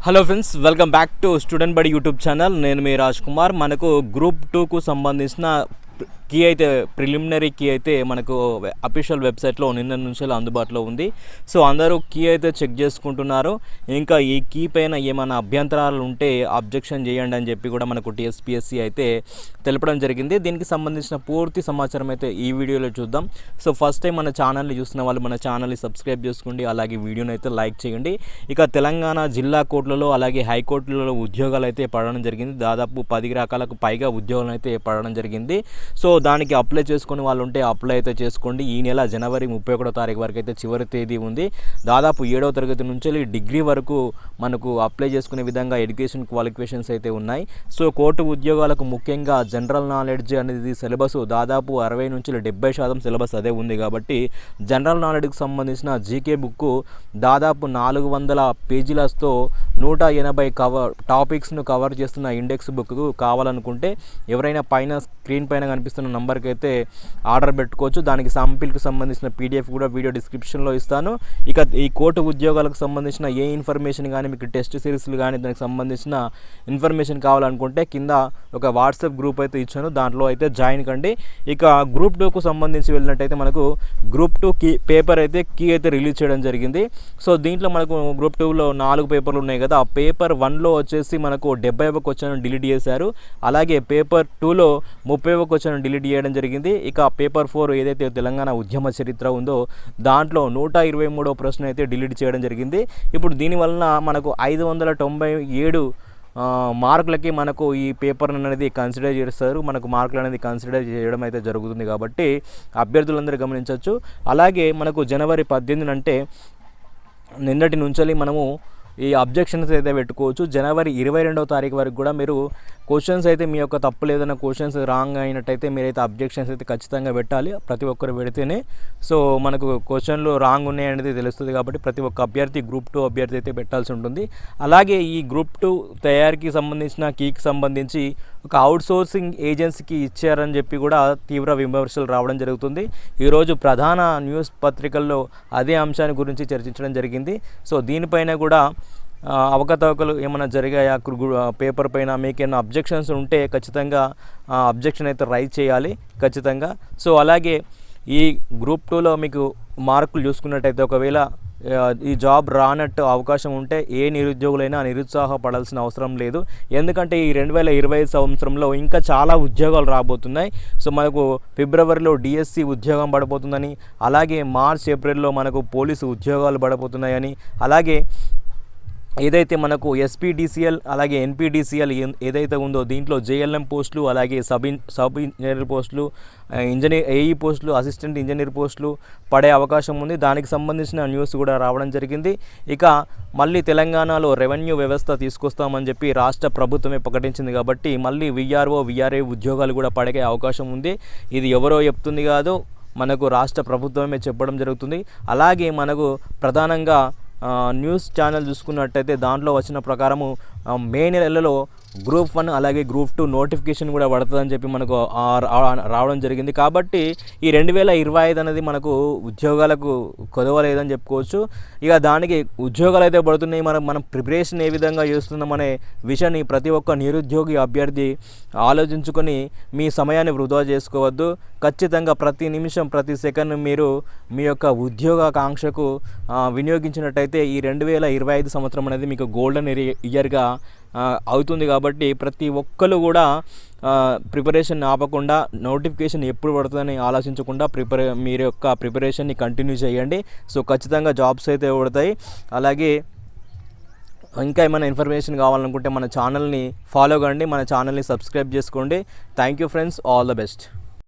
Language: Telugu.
Hello friends, welcome back to student బడి యూట్యూబ్ ఛానల్. నేను మీ రాజ్ కుమార్. మనకు గ్రూప్ 2కు సంబంధించిన కీ అయితే ప్రిలిమినరీ కీ అయితే మనకు అఫీషియల్ వెబ్సైట్లో నిన్న నుంచి అందుబాటులో ఉంది. సో అందరూ కీ అయితే చెక్ చేసుకుంటున్నారు. ఇంకా ఈ కీ పైన ఏమైనా అభ్యంతరాలు ఉంటే అబ్జెక్షన్ చేయండి అని చెప్పి కూడా మనకు టీఎస్పీఎస్సీ అయితే తెలపడం జరిగింది. దీనికి సంబంధించిన పూర్తి సమాచారం అయితే ఈ వీడియోలో చూద్దాం. సో ఫస్ట్ టైం మన ఛానల్ని చూస్తున్న వాళ్ళు మన ఛానల్ని సబ్స్క్రైబ్ చేసుకోండి, అలాగే వీడియోని అయితే లైక్ చేయండి. ఇక తెలంగాణ జిల్లా కోర్టులలో అలాగే హైకోర్టులలో ఉద్యోగాలు అయితే పడడం జరిగింది. దాదాపు 10 రకాలకు పైగా ఉద్యోగాలు అయితే పడడం జరిగింది. సో దానికి అప్లై చేసుకుని వాళ్ళు ఉంటే అప్లై అయితే చేసుకోండి. ఈ నెల జనవరి 31వ తారీఖు వరకు అయితే చివరి తేదీ ఉంది. దాదాపు 7వ తరగతి నుంచి డిగ్రీ వరకు మనకు అప్లై చేసుకునే విధంగా ఎడ్యుకేషన్ క్వాలిఫికేషన్స్ అయితే ఉన్నాయి. సో కోర్టు ఉద్యోగాలకు ముఖ్యంగా జనరల్ నాలెడ్జ్ అనేది సిలబస్ దాదాపు 60 నుంచి 70% సిలబస్ అదే ఉంది. కాబట్టి జనరల్ నాలెడ్జ్కి సంబంధించిన జీకే బుక్ దాదాపు 400 పేజీలతో 180 టాపిక్స్ను కవర్ చేస్తున్న ఇండెక్స్ బుక్ కావాలనుకుంటే ఎవరైనా పైన స్క్రీన్ పైన కనిపిస్తున్న నంబర్కి అయితే ఆర్డర్ పెట్టుకోవచ్చు. దానికి శాంపిల్కి సంబంధించిన పీడిఎఫ్ కూడా వీడియో డిస్క్రిప్షన్లో ఇస్తాను. ఇక ఈ కోర్టు ఉద్యోగాలకు సంబంధించిన ఏ ఇన్ఫర్మేషన్ కానీ మీకు టెస్ట్ సిరీస్లు కానీ దానికి సంబంధించిన ఇన్ఫర్మేషన్ కావాలనుకుంటే కింద ఒక వాట్సాప్ గ్రూప్ అయితే ఇచ్చాను, దాంట్లో అయితే జాయిన్ కండి. ఇక గ్రూప్ 2కు సంబంధించి వెళ్ళినట్టయితే మనకు గ్రూప్ 2 పేపర్ అయితే కీ అయితే రిలీజ్ చేయడం జరిగింది. సో దీంట్లో మనకు గ్రూప్ 2లో 4 పేపర్లు ఉన్నాయి కదా. ఆ పేపర్ 1లో వచ్చేసి మనకు 70వ క్వశ్చన్ డిలీట్ చేశారు. అలాగే పేపర్ 2లో 30వ క్వశ్చన్ డిలీట్ చేయడం జరిగింది. ఇక పేపర్ 4 ఏదైతే తెలంగాణ ఉద్యమ చరిత్ర ఉందో దాంట్లో 123వ ప్రశ్న అయితే డిలీట్ చేయడం జరిగింది. ఇప్పుడు దీనివలన మనకు 597 మార్కులకి మనకు ఈ పేపర్ అనేది కన్సిడర్ చేస్తారు. మనకు మార్కులు అనేది కన్సిడర్ చేయడం అయితే జరుగుతుంది. కాబట్టి అభ్యర్థులందరూ గమనించవచ్చు. అలాగే మనకు జనవరి 18 అంటే నిన్నటి నుంచి మనము ఈ అబ్జెక్షన్స్ అయితే పెట్టుకోవచ్చు. జనవరి 22వ తారీఖు వరకు కూడా మీరు క్వశ్చన్స్ అయితే మీ యొక్క తప్పు లేదన్న క్వశ్చన్స్ రాంగ్ అయినట్టయితే మీరైతే అబ్జెక్షన్స్ అయితే ఖచ్చితంగా పెట్టాలి. ప్రతి ఒక్కరు పెడితేనే సో మనకు క్వశ్చన్లు రాంగ్ ఉన్నాయనేది తెలుస్తుంది. కాబట్టి ప్రతి ఒక్క అభ్యర్థి గ్రూప్ 2 అభ్యర్థి అయితే పెట్టాల్సి ఉంటుంది. అలాగే ఈ గ్రూప్ 2 తయారీకి సంబంధించిన కీకి సంబంధించి ఒక అవుట్సోర్సింగ్ ఏజెన్సీకి ఇచ్చారని చెప్పి కూడా తీవ్ర విమర్శలు రావడం జరుగుతుంది. ఈరోజు ప్రధాన న్యూస్ పత్రికల్లో అదే అంశాన్ని గురించి చర్చించడం జరిగింది. సో దీనిపైన కూడా అవకతవకలు ఏమైనా జరిగాయా పేపర్ పైన మీకు ఏమైనా అబ్జెక్షన్స్ ఉంటే ఖచ్చితంగా అబ్జెక్షన్ అయితే రైజ్ చేయాలి ఖచ్చితంగా. సో అలాగే ఈ గ్రూప్ 2లో మీకు మార్కులు చూసుకున్నట్టయితే ఒకవేళ ఈ జాబ్ రానట్టు అవకాశం ఉంటే ఏ నిరుద్యోగులైనా నిరుత్సాహపడాల్సిన అవసరం లేదు. ఎందుకంటే ఈ 2025 సంవత్సరంలో ఇంకా చాలా ఉద్యోగాలు రాబోతున్నాయి. సో మనకు ఫిబ్రవరిలో డిఎస్సి ఉద్యోగం పడబోతుందని, అలాగే మార్చ్ ఏప్రిల్లో మనకు పోలీసు ఉద్యోగాలు పడబోతున్నాయని, అలాగే ఏదైతే మనకు ఎస్పీడీసీఎల్ అలాగే ఎన్పీడీసీఎల్ ఏదైతే ఉందో దీంట్లో జేఎల్ఎం పోస్టులు, అలాగే సబ్ ఇంజనీర్ పోస్టులు, ఏఈ పోస్టులు, అసిస్టెంట్ ఇంజనీర్ పోస్టులు పడే అవకాశం ఉంది. దానికి సంబంధించిన న్యూస్ కూడా రావడం జరిగింది. ఇక మళ్ళీ తెలంగాణలో రెవెన్యూ వ్యవస్థ తీసుకొస్తామని చెప్పి రాష్ట్ర ప్రభుత్వమే ప్రకటించింది. కాబట్టి మళ్ళీ విఆర్ఏ ఉద్యోగాలు కూడా పడే అవకాశం ఉంది. ఇది ఎవరో చెప్తుంది కాదు, మనకు రాష్ట్ర ప్రభుత్వమే చెప్పడం జరుగుతుంది. అలాగే మనకు ప్రధానంగా న్యూస్ ఛానల్ చూసుకున్నట్టయితే దాంట్లో వచ్చిన ప్రకారము మే నెలలో గ్రూప్ 1 అలాగే గ్రూప్ 2 నోటిఫికేషన్ కూడా పడుతుందని చెప్పి మనకు రావడం జరిగింది. కాబట్టి ఈ 2025 అనేది మనకు ఉద్యోగాలకు కొదవలేదని చెప్పుకోవచ్చు. ఇక దానికి ఉద్యోగాలు అయితే పడుతున్నాయి. మనం ప్రిపరేషన్ ఏ విధంగా చేస్తున్నామనే విషయాన్ని ప్రతి ఒక్క నిరుద్యోగి అభ్యర్థి ఆలోచించుకొని మీ సమయాన్ని వృధా చేసుకోవద్దు. ఖచ్చితంగా ప్రతి నిమిషం ప్రతి సెకండ్ మీరు మీ యొక్క ఉద్యోగాకాంక్షకు వినియోగించినట్టయితే ఈ 2025 సంవత్సరం అనేది మీకు గోల్డెన్ ఇయర్గా అవుతుంది. కాబట్టి ప్రతి ఒక్కరు కూడా ప్రిపరేషన్ ఆపకుండా నోటిఫికేషన్ ఎప్పుడు పడుతుందని ఆలోచించకుండా మీరు యొక్క ప్రిపరేషన్ని కంటిన్యూ చేయండి. సో ఖచ్చితంగా జాబ్స్ అయితే పడతాయి. అలాగే ఇంకా ఏమైనా ఇన్ఫర్మేషన్ కావాలనుకుంటే మన ఛానల్ని ఫాలో కండి, మన ఛానల్ని సబ్స్క్రైబ్ చేసుకోండి. Thank you friends, all the best.